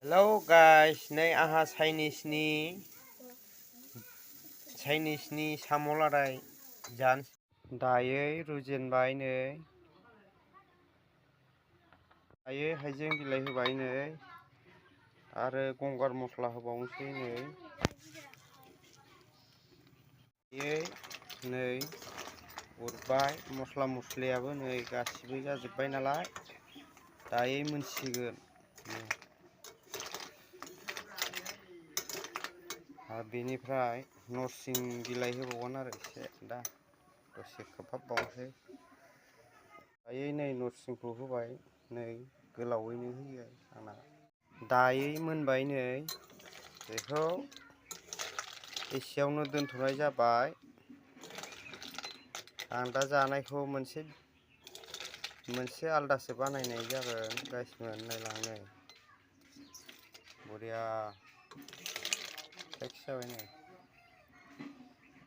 hello guys नै आहा चाइनिसनि साम' लादाय दायै रुजेनबाय नै दायै हाइजें बिलाइ होबाय नै आरो गंगार मस्ला होबावनोसै नै उरबाय मस्ला मस्लियाबो नै गासिबो जाजोब्बाय नालाय दायै मोनसिगोन आरो बेनिफ्राय नरसिं बिलाइ होबावगोन आरो एसे दा दसे खोबहाबबावनोसै दायै नै नरसिंखौ होबाय नै गोलावैनो होयो आंना दायै मोनबाय नै बेखौ एसेयावनो दोनथ'नाय जाबाय आं दा जानायखौ मोनसे आलदासो बानायनाय जागोन गाइसमोन नायलांनो बरिया टेक्स जाबाय नै